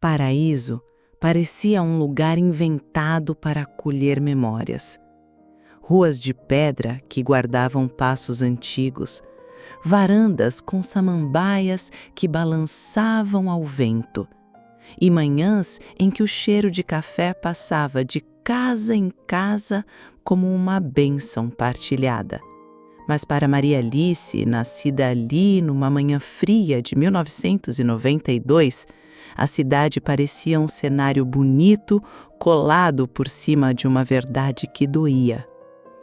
Paraíso parecia um lugar inventado para acolher memórias. Ruas de pedra que guardavam passos antigos, varandas com samambaias que balançavam ao vento, e manhãs em que o cheiro de café passava de casa em casa como uma bênção partilhada. Mas para Maria Alice, nascida ali numa manhã fria de 1992, a cidade parecia um cenário bonito colado por cima de uma verdade que doía.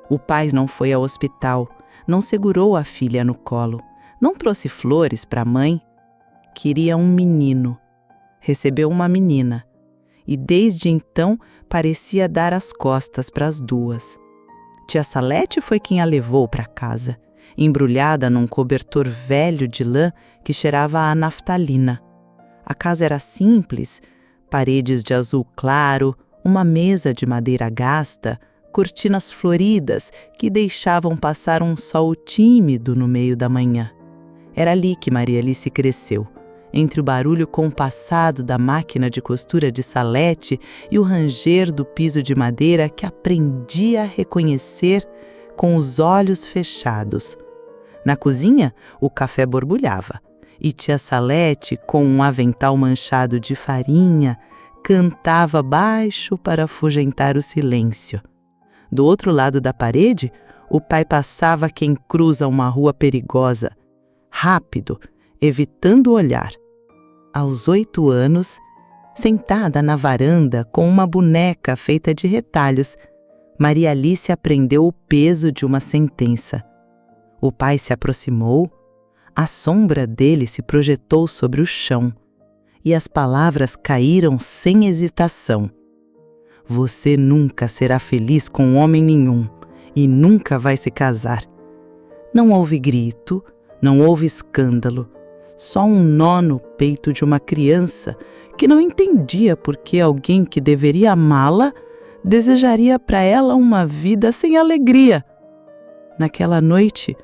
O pai não foi ao hospital, não segurou a filha no colo, não trouxe flores para a mãe. Queria um menino. Recebeu uma menina. E desde então parecia dar as costas para as duas. Tia Salete foi quem a levou para casa, embrulhada num cobertor velho de lã que cheirava a naftalina. A casa era simples, paredes de azul claro, uma mesa de madeira gasta, cortinas floridas que deixavam passar um sol tímido no meio da manhã. Era ali que Maria Alice cresceu, entre o barulho compassado da máquina de costura de Salete e o ranger do piso de madeira que aprendia a reconhecer com os olhos fechados. Na cozinha, o café borbulhava, e tia Salete, com um avental manchado de farinha, cantava baixo para afugentar o silêncio. Do outro lado da parede, o pai passava quem cruza uma rua perigosa, rápido, evitando olhar. Aos 8 anos, sentada na varanda com uma boneca feita de retalhos, Maria Alice aprendeu o peso de uma sentença. O pai se aproximou, a sombra dele se projetou sobre o chão e as palavras caíram sem hesitação. Você nunca será feliz com homem nenhum e nunca vai se casar. Não houve grito, não houve escândalo, só um nó no peito de uma criança que não entendia por que alguém que deveria amá-la desejaria para ela uma vida sem alegria. Naquela noite,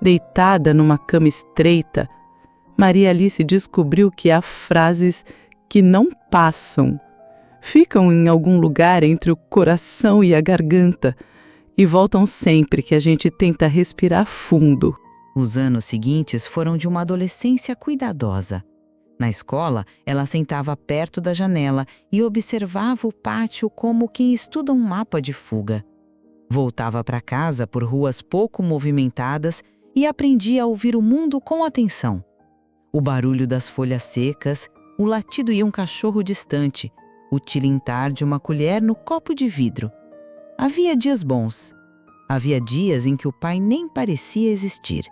deitada numa cama estreita, Maria Alice descobriu que há frases que não passam. Ficam em algum lugar entre o coração e a garganta e voltam sempre que a gente tenta respirar fundo. Os anos seguintes foram de uma adolescência cuidadosa. Na escola, ela sentava perto da janela e observava o pátio como quem estuda um mapa de fuga. Voltava para casa por ruas pouco movimentadas e aprendia a ouvir o mundo com atenção. O barulho das folhas secas, o latido de um cachorro distante, o tilintar de uma colher no copo de vidro. Havia dias bons. Havia dias em que o pai nem parecia existir.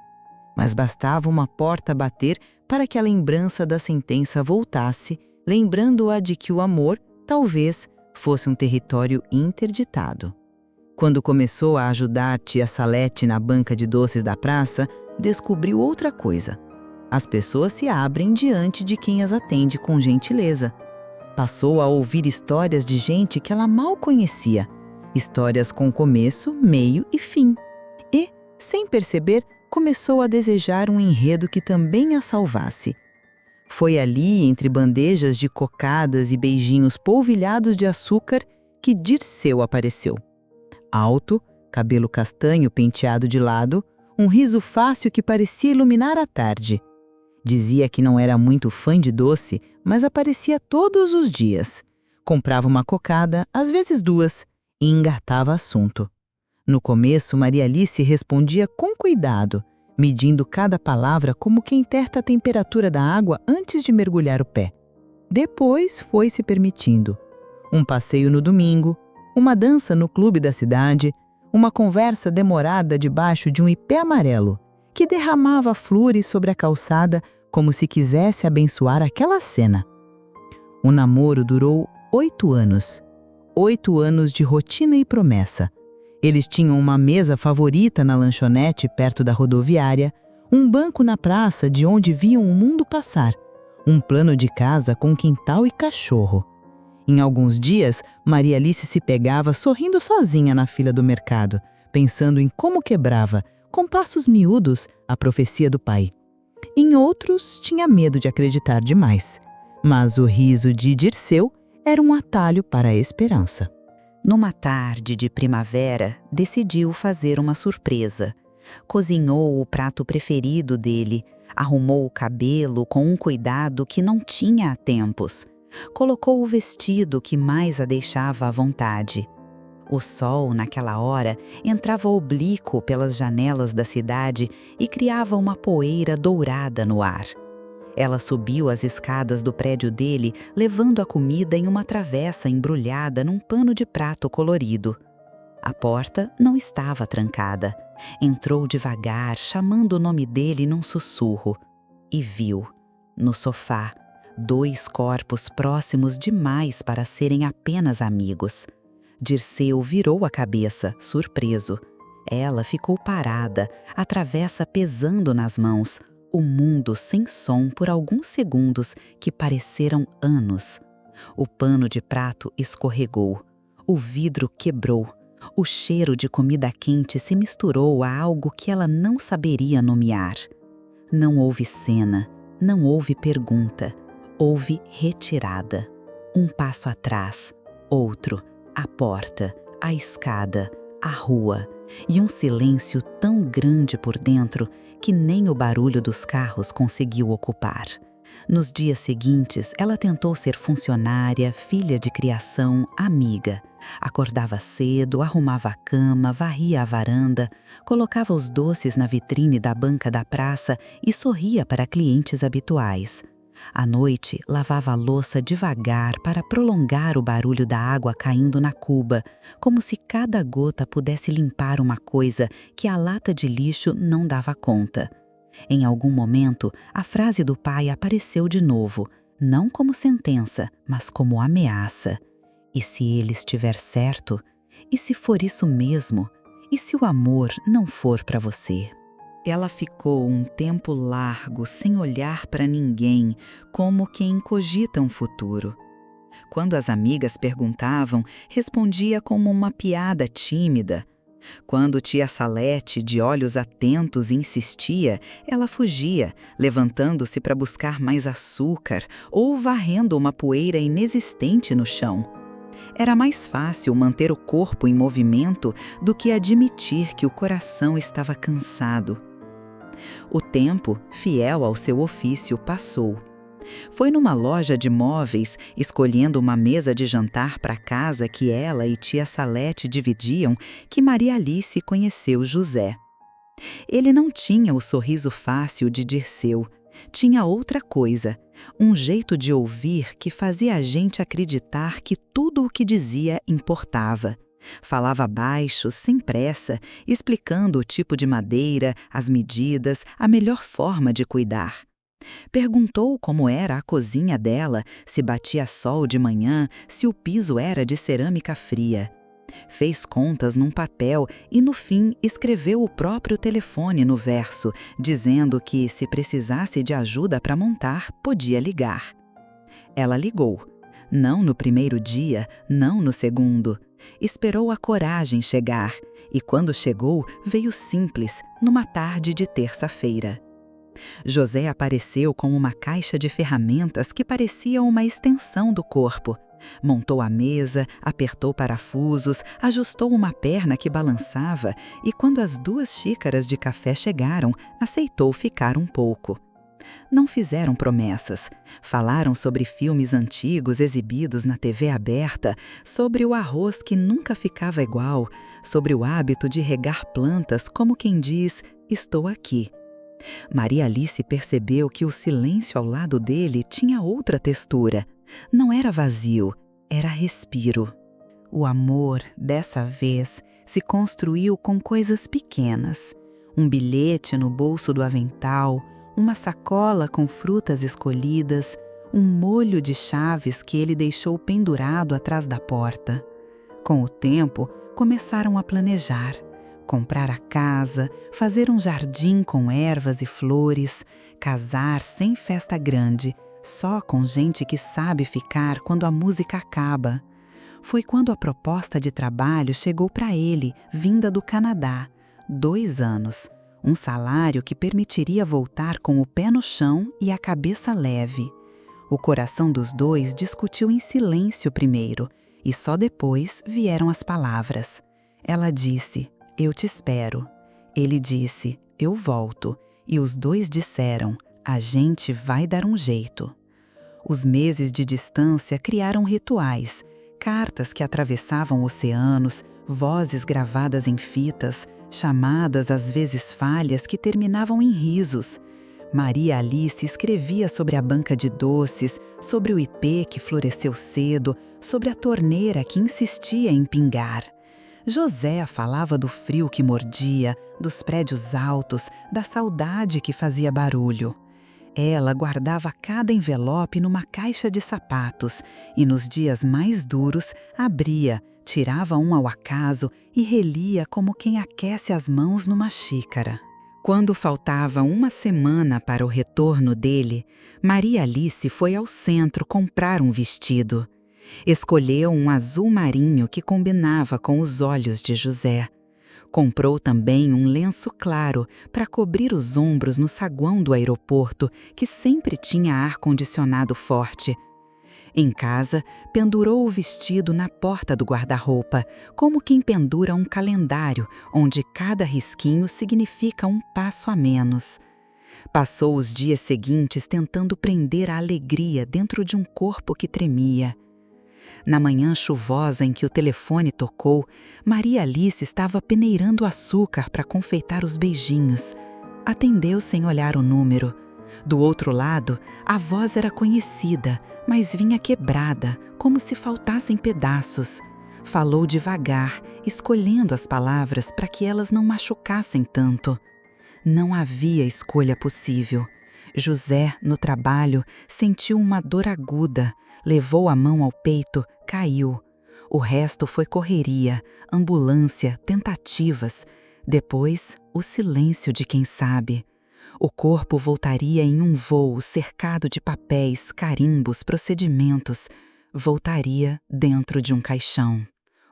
Mas bastava uma porta bater para que a lembrança da sentença voltasse, lembrando-a de que o amor, talvez, fosse um território interditado. Quando começou a ajudar tia Salete na banca de doces da praça, descobriu outra coisa. As pessoas se abrem diante de quem as atende com gentileza. Passou a ouvir histórias de gente que ela mal conhecia, histórias com começo, meio e fim. E, sem perceber, começou a desejar um enredo que também a salvasse. Foi ali, entre bandejas de cocadas e beijinhos polvilhados de açúcar, que Dirceu apareceu. Alto, cabelo castanho penteado de lado, um riso fácil que parecia iluminar a tarde. Dizia que não era muito fã de doce, mas aparecia todos os dias. Comprava uma cocada, às vezes 2, e engatava assunto. No começo, Maria Alice respondia com cuidado, medindo cada palavra como quem testa a temperatura da água antes de mergulhar o pé. Depois foi se permitindo. Um passeio no domingo, uma dança no clube da cidade, uma conversa demorada debaixo de um ipê amarelo, que derramava flores sobre a calçada como se quisesse abençoar aquela cena. O namoro durou 8 anos. 8 anos de rotina e promessa. Eles tinham uma mesa favorita na lanchonete perto da rodoviária, um banco na praça de onde viam o mundo passar, um plano de casa com quintal e cachorro. Em alguns dias, Maria Alice se pegava sorrindo sozinha na fila do mercado, pensando em como quebrava, com passos miúdos, a profecia do pai. Em outros, tinha medo de acreditar demais. Mas o riso de Dirceu era um atalho para a esperança. Numa tarde de primavera, decidiu fazer uma surpresa. Cozinhou o prato preferido dele, arrumou o cabelo com um cuidado que não tinha há tempos. Colocou o vestido que mais a deixava à vontade. O sol, naquela hora, entrava oblíquo pelas janelas da cidade e criava uma poeira dourada no ar. Ela subiu as escadas do prédio dele, levando a comida em uma travessa embrulhada num pano de prato colorido. A porta não estava trancada. Entrou devagar, chamando o nome dele num sussurro. E viu, no sofá, 2 corpos próximos demais para serem apenas amigos. Dirceu virou a cabeça, surpreso. Ela ficou parada, a travessa pesando nas mãos, o mundo sem som por alguns segundos que pareceram anos. O pano de prato escorregou, o vidro quebrou, o cheiro de comida quente se misturou a algo que ela não saberia nomear. Não houve cena, não houve pergunta, houve retirada. Um passo atrás, outro, a porta, a escada, a rua, e um silêncio tão grande por dentro que nem o barulho dos carros conseguiu ocupar. Nos dias seguintes, ela tentou ser funcionária, filha de criação, amiga. Acordava cedo, arrumava a cama, varria a varanda, colocava os doces na vitrine da banca da praça e sorria para clientes habituais. À noite, lavava a louça devagar para prolongar o barulho da água caindo na cuba, como se cada gota pudesse limpar uma coisa que a lata de lixo não dava conta. Em algum momento, a frase do pai apareceu de novo, não como sentença, mas como ameaça. E se ele estiver certo? E se for isso mesmo? E se o amor não for para você? Ela ficou um tempo largo sem olhar para ninguém, como quem cogita um futuro. Quando as amigas perguntavam, respondia como uma piada tímida. Quando tia Salete, de olhos atentos, insistia, ela fugia, levantando-se para buscar mais açúcar ou varrendo uma poeira inexistente no chão. Era mais fácil manter o corpo em movimento do que admitir que o coração estava cansado. O tempo, fiel ao seu ofício, passou. Foi numa loja de móveis, escolhendo uma mesa de jantar para casa que ela e tia Salete dividiam, que Maria Alice conheceu José. Ele não tinha o sorriso fácil de Dirceu. Tinha outra coisa, um jeito de ouvir que fazia a gente acreditar que tudo o que dizia importava. Falava baixo, sem pressa, explicando o tipo de madeira, as medidas, a melhor forma de cuidar. Perguntou como era a cozinha dela, se batia sol de manhã, se o piso era de cerâmica fria. Fez contas num papel e, no fim, escreveu o próprio telefone no verso, dizendo que, se precisasse de ajuda para montar, podia ligar. Ela ligou. Não no primeiro dia, não no segundo. Esperou a coragem chegar, e quando chegou, veio simples, numa tarde de terça-feira. José apareceu com uma caixa de ferramentas que parecia uma extensão do corpo. Montou a mesa, apertou parafusos, ajustou uma perna que balançava e, quando as 2 xícaras de café chegaram, aceitou ficar um pouco. Não fizeram promessas. Falaram sobre filmes antigos exibidos na TV aberta, sobre o arroz que nunca ficava igual, sobre o hábito de regar plantas como quem diz, estou aqui. Maria Alice percebeu que o silêncio ao lado dele tinha outra textura. Não era vazio, era respiro. O amor, dessa vez, se construiu com coisas pequenas. Um bilhete no bolso do avental, uma sacola com frutas escolhidas, um molho de chaves que ele deixou pendurado atrás da porta. Com o tempo, começaram a planejar. Comprar a casa, fazer um jardim com ervas e flores, casar sem festa grande, só com gente que sabe ficar quando a música acaba. Foi quando a proposta de trabalho chegou para ele, vinda do Canadá. 2 anos. Um salário que permitiria voltar com o pé no chão e a cabeça leve. O coração dos dois discutiu em silêncio primeiro, e só depois vieram as palavras. Ela disse: "Eu te espero." Ele disse: "Eu volto." E os dois disseram: "A gente vai dar um jeito." Os meses de distância criaram rituais, cartas que atravessavam oceanos, vozes gravadas em fitas, chamadas às vezes falhas que terminavam em risos. Maria Alice escrevia sobre a banca de doces, sobre o ipê que floresceu cedo, sobre a torneira que insistia em pingar. José falava do frio que mordia, dos prédios altos, da saudade que fazia barulho. Ela guardava cada envelope numa caixa de sapatos e, nos dias mais duros, abria, tirava um ao acaso e relia como quem aquece as mãos numa xícara. Quando faltava uma semana para o retorno dele, Maria Alice foi ao centro comprar um vestido. Escolheu um azul marinho que combinava com os olhos de José. Comprou também um lenço claro para cobrir os ombros no saguão do aeroporto, que sempre tinha ar-condicionado forte. Em casa, pendurou o vestido na porta do guarda-roupa, como quem pendura um calendário, onde cada risquinho significa um passo a menos. Passou os dias seguintes tentando prender a alegria dentro de um corpo que tremia. Na manhã chuvosa em que o telefone tocou, Maria Alice estava peneirando açúcar para confeitar os beijinhos. Atendeu sem olhar o número. Do outro lado, a voz era conhecida, mas vinha quebrada, como se faltassem pedaços. Falou devagar, escolhendo as palavras para que elas não machucassem tanto. Não havia escolha possível. José, no trabalho, sentiu uma dor aguda, levou a mão ao peito, caiu. O resto foi correria, ambulância, tentativas. Depois, o silêncio de quem sabe. O corpo voltaria em um voo cercado de papéis, carimbos, procedimentos. Voltaria dentro de um caixão.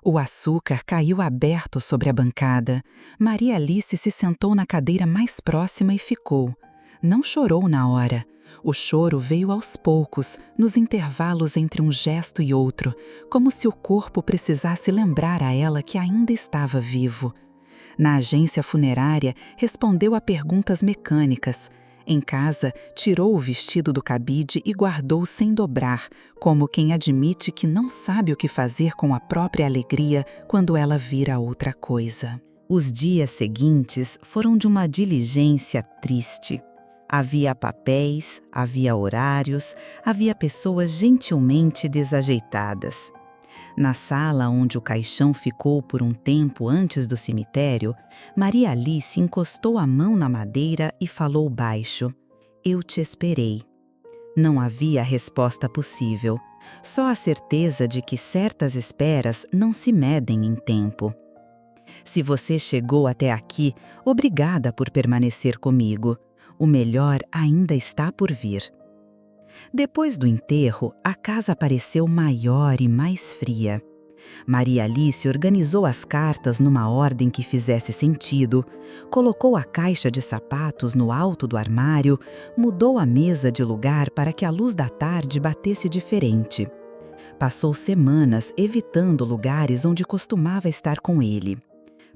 O açúcar caiu aberto sobre a bancada. Maria Alice se sentou na cadeira mais próxima e ficou. Não chorou na hora. O choro veio aos poucos, nos intervalos entre um gesto e outro, como se o corpo precisasse lembrar a ela que ainda estava vivo. Na agência funerária, respondeu a perguntas mecânicas. Em casa, tirou o vestido do cabide e guardou sem dobrar, como quem admite que não sabe o que fazer com a própria alegria quando ela vira outra coisa. Os dias seguintes foram de uma diligência triste. Havia papéis, havia horários, havia pessoas gentilmente desajeitadas. Na sala onde o caixão ficou por um tempo antes do cemitério, Maria Alice encostou a mão na madeira e falou baixo: "Eu te esperei." Não havia resposta possível, só a certeza de que certas esperas não se medem em tempo. Se você chegou até aqui, obrigada por permanecer comigo. O melhor ainda está por vir. Depois do enterro, a casa pareceu maior e mais fria. Maria Alice organizou as cartas numa ordem que fizesse sentido, colocou a caixa de sapatos no alto do armário, mudou a mesa de lugar para que a luz da tarde batesse diferente. Passou semanas evitando lugares onde costumava estar com ele.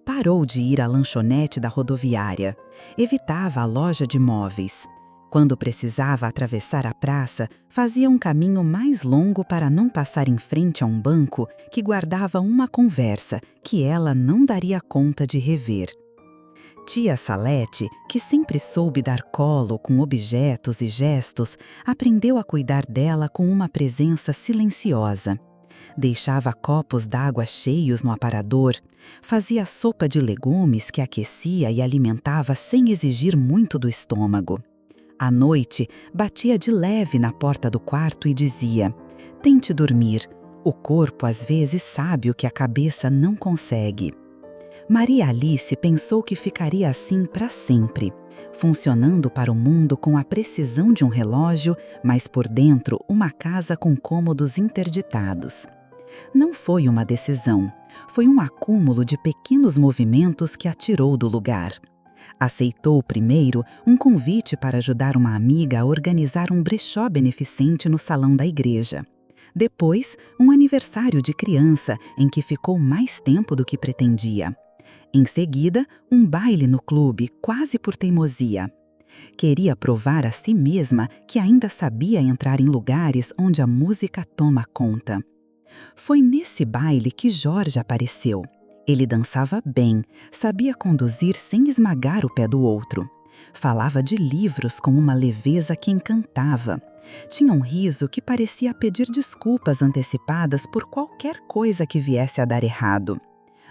Parou de ir à lanchonete da rodoviária. Evitava a loja de móveis. Quando precisava atravessar a praça, fazia um caminho mais longo para não passar em frente a um banco que guardava uma conversa que ela não daria conta de rever. Tia Salete, que sempre soube dar colo com objetos e gestos, aprendeu a cuidar dela com uma presença silenciosa. Deixava copos d'água cheios no aparador, fazia sopa de legumes que aquecia e alimentava sem exigir muito do estômago. À noite, batia de leve na porta do quarto e dizia: "Tente dormir, o corpo às vezes sabe o que a cabeça não consegue." Maria Alice pensou que ficaria assim para sempre, funcionando para o mundo com a precisão de um relógio, mas por dentro uma casa com cômodos interditados. Não foi uma decisão, foi um acúmulo de pequenos movimentos que a tirou do lugar. Aceitou primeiro um convite para ajudar uma amiga a organizar um brechó beneficente no salão da igreja. Depois, um aniversário de criança em que ficou mais tempo do que pretendia. Em seguida, um baile no clube, quase por teimosia. Queria provar a si mesma que ainda sabia entrar em lugares onde a música toma conta. Foi nesse baile que Jorge apareceu. Ele dançava bem, sabia conduzir sem esmagar o pé do outro. Falava de livros com uma leveza que encantava. Tinha um riso que parecia pedir desculpas antecipadas por qualquer coisa que viesse a dar errado.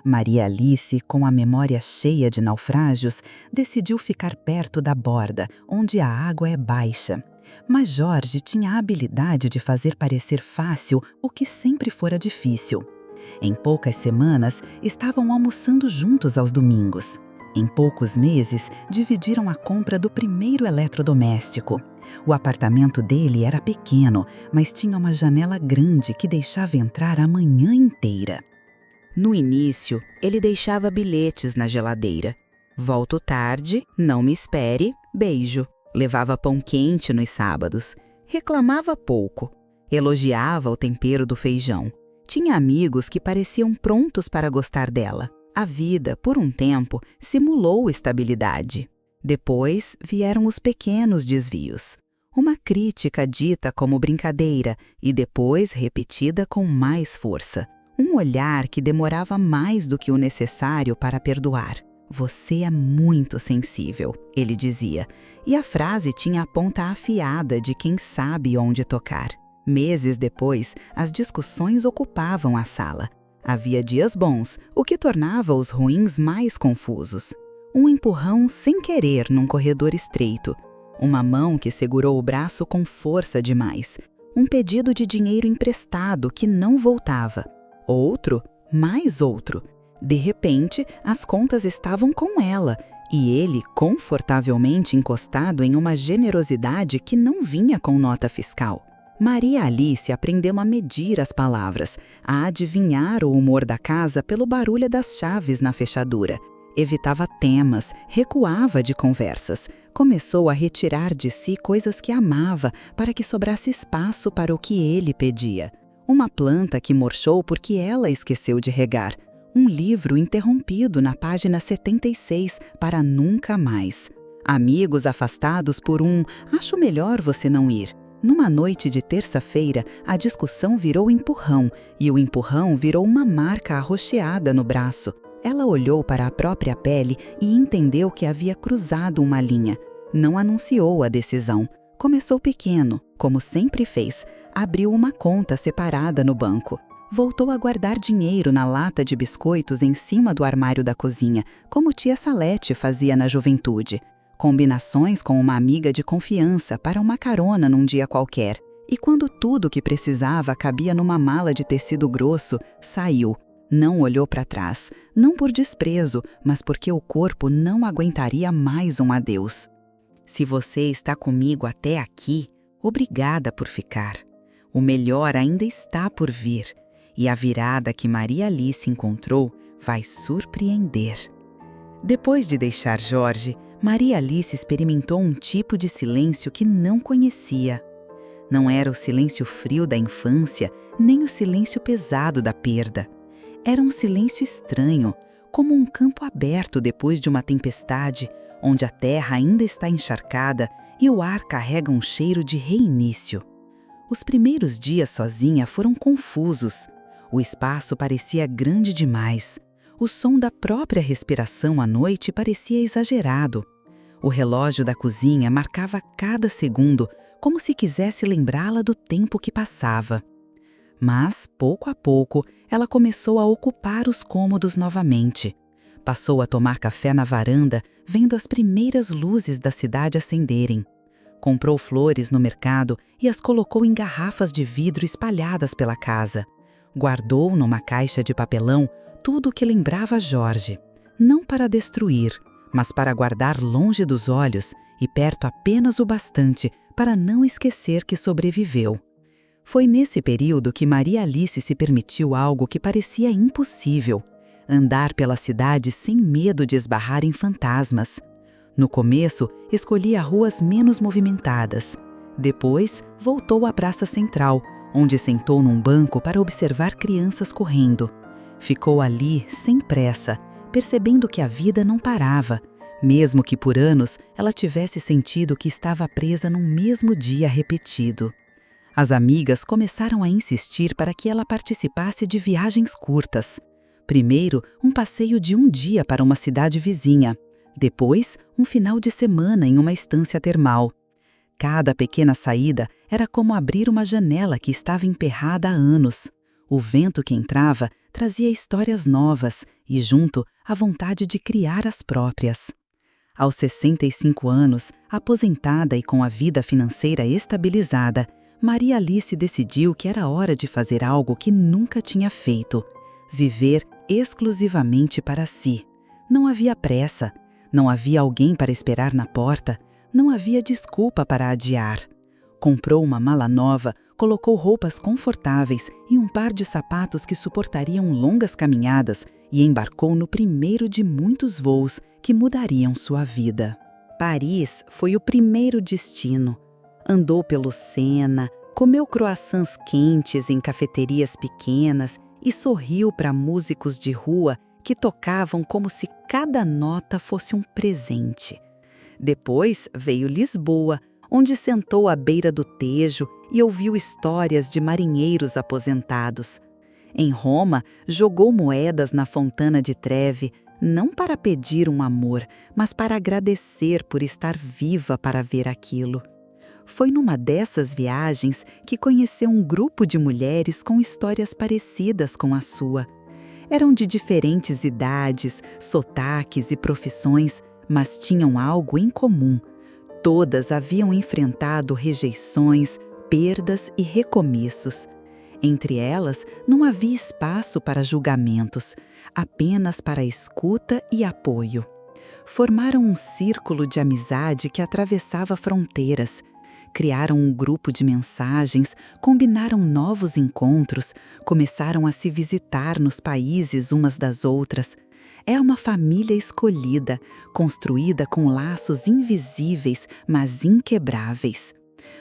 Maria Alice, com a memória cheia de naufrágios, decidiu ficar perto da borda, onde a água é baixa. Mas Jorge tinha a habilidade de fazer parecer fácil o que sempre fora difícil. Em poucas semanas, estavam almoçando juntos aos domingos. Em poucos meses, dividiram a compra do primeiro eletrodoméstico. O apartamento dele era pequeno, mas tinha uma janela grande que deixava entrar a manhã inteira. No início, ele deixava bilhetes na geladeira. Volto tarde, não me espere, beijo. Levava pão quente nos sábados. Reclamava pouco. Elogiava o tempero do feijão. Tinha amigos que pareciam prontos para gostar dela. A vida, por um tempo, simulou estabilidade. Depois vieram os pequenos desvios. Uma crítica dita como brincadeira e depois repetida com mais força. Um olhar que demorava mais do que o necessário para perdoar. Você é muito sensível, ele dizia, e a frase tinha a ponta afiada de quem sabe onde tocar. Meses depois, as discussões ocupavam a sala. Havia dias bons, o que tornava os ruins mais confusos. Um empurrão sem querer num corredor estreito. Uma mão que segurou o braço com força demais. Um pedido de dinheiro emprestado que não voltava. Outro, mais outro. De repente, as contas estavam com ela e ele confortavelmente encostado em uma generosidade que não vinha com nota fiscal. Maria Alice aprendeu a medir as palavras, a adivinhar o humor da casa pelo barulho das chaves na fechadura. Evitava temas, recuava de conversas. Começou a retirar de si coisas que amava para que sobrasse espaço para o que ele pedia. Uma planta que murchou porque ela esqueceu de regar. Um livro interrompido na página 76 para nunca mais. Amigos afastados por acho melhor você não ir. Numa noite de terça-feira, a discussão virou empurrão e o empurrão virou uma marca arroxeada no braço. Ela olhou para a própria pele e entendeu que havia cruzado uma linha. Não anunciou a decisão. Começou pequeno, como sempre fez. Abriu uma conta separada no banco. Voltou a guardar dinheiro na lata de biscoitos em cima do armário da cozinha, como tia Salete fazia na juventude. Combinações com uma amiga de confiança para uma carona num dia qualquer. E quando tudo que precisava cabia numa mala de tecido grosso, saiu. Não olhou para trás, não por desprezo, mas porque o corpo não aguentaria mais um adeus. Se você está comigo até aqui, obrigada por ficar. O melhor ainda está por vir, e a virada que Maria Alice encontrou vai surpreender. Depois de deixar Jorge, Maria Alice experimentou um tipo de silêncio que não conhecia. Não era o silêncio frio da infância, nem o silêncio pesado da perda. Era um silêncio estranho, como um campo aberto depois de uma tempestade, onde a terra ainda está encharcada e o ar carrega um cheiro de reinício. Os primeiros dias sozinha foram confusos. O espaço parecia grande demais. O som da própria respiração à noite parecia exagerado. O relógio da cozinha marcava cada segundo, como se quisesse lembrá-la do tempo que passava. Mas, pouco a pouco, ela começou a ocupar os cômodos novamente. Passou a tomar café na varanda, vendo as primeiras luzes da cidade acenderem. Comprou flores no mercado e as colocou em garrafas de vidro espalhadas pela casa. Guardou numa caixa de papelão tudo o que lembrava Jorge, não para destruir, mas para guardar longe dos olhos e perto apenas o bastante para não esquecer que sobreviveu. Foi nesse período que Maria Alice se permitiu algo que parecia impossível: andar pela cidade sem medo de esbarrar em fantasmas. No começo, escolhia ruas menos movimentadas. Depois, voltou à praça central, onde sentou num banco para observar crianças correndo. Ficou ali, sem pressa, percebendo que a vida não parava, mesmo que por anos ela tivesse sentido que estava presa num mesmo dia repetido. As amigas começaram a insistir para que ela participasse de viagens curtas. Primeiro, um passeio de um dia para uma cidade vizinha. Depois, um final de semana em uma estância termal. Cada pequena saída era como abrir uma janela que estava emperrada há anos. O vento que entrava trazia histórias novas e, junto, a vontade de criar as próprias. Aos 65 anos, aposentada e com a vida financeira estabilizada, Maria Alice decidiu que era hora de fazer algo que nunca tinha feito: viver exclusivamente para si. Não havia pressa, não havia alguém para esperar na porta, não havia desculpa para adiar. Comprou uma mala nova, colocou roupas confortáveis e um par de sapatos que suportariam longas caminhadas e embarcou no primeiro de muitos voos que mudariam sua vida. Paris foi o primeiro destino. Andou pelo Sena, comeu croissants quentes em cafeterias pequenas e sorriu para músicos de rua que tocavam como se cada nota fosse um presente. Depois veio Lisboa, onde sentou à beira do Tejo e ouviu histórias de marinheiros aposentados. Em Roma, jogou moedas na Fontana de Trevi, não para pedir um amor, mas para agradecer por estar viva para ver aquilo. Foi numa dessas viagens que conheceu um grupo de mulheres com histórias parecidas com a sua. Eram de diferentes idades, sotaques e profissões, mas tinham algo em comum. Todas haviam enfrentado rejeições, perdas e recomeços. Entre elas, não havia espaço para julgamentos, apenas para escuta e apoio. Formaram um círculo de amizade que atravessava fronteiras. Criaram um grupo de mensagens, combinaram novos encontros, começaram a se visitar nos países umas das outras. É uma família escolhida, construída com laços invisíveis, mas inquebráveis.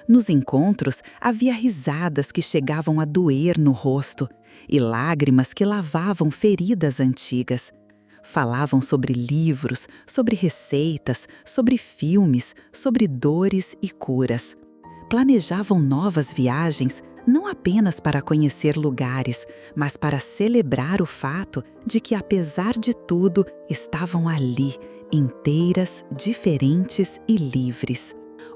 Nos encontros, havia risadas que chegavam a doer no rosto e lágrimas que lavavam feridas antigas. Falavam sobre livros, sobre receitas, sobre filmes, sobre dores e curas. Planejavam novas viagens, não apenas para conhecer lugares, mas para celebrar o fato de que, apesar de tudo, estavam ali, inteiras, diferentes e livres.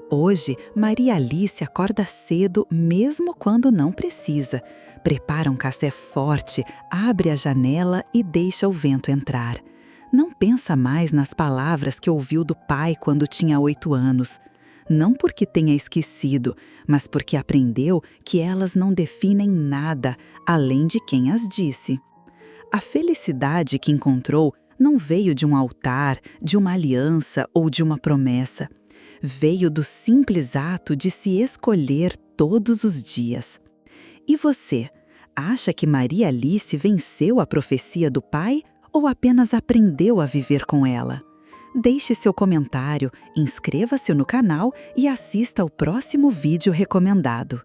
Hoje, Maria Alice acorda cedo mesmo quando não precisa. Prepara um café forte, abre a janela e deixa o vento entrar. Não pensa mais nas palavras que ouviu do pai quando tinha 8 anos. Não porque tenha esquecido, mas porque aprendeu que elas não definem nada além de quem as disse. A felicidade que encontrou não veio de um altar, de uma aliança ou de uma promessa. Veio do simples ato de se escolher todos os dias. E você, acha que Maria Alice venceu a profecia do pai ou apenas aprendeu a viver com ela? Deixe seu comentário, inscreva-se no canal e assista ao próximo vídeo recomendado.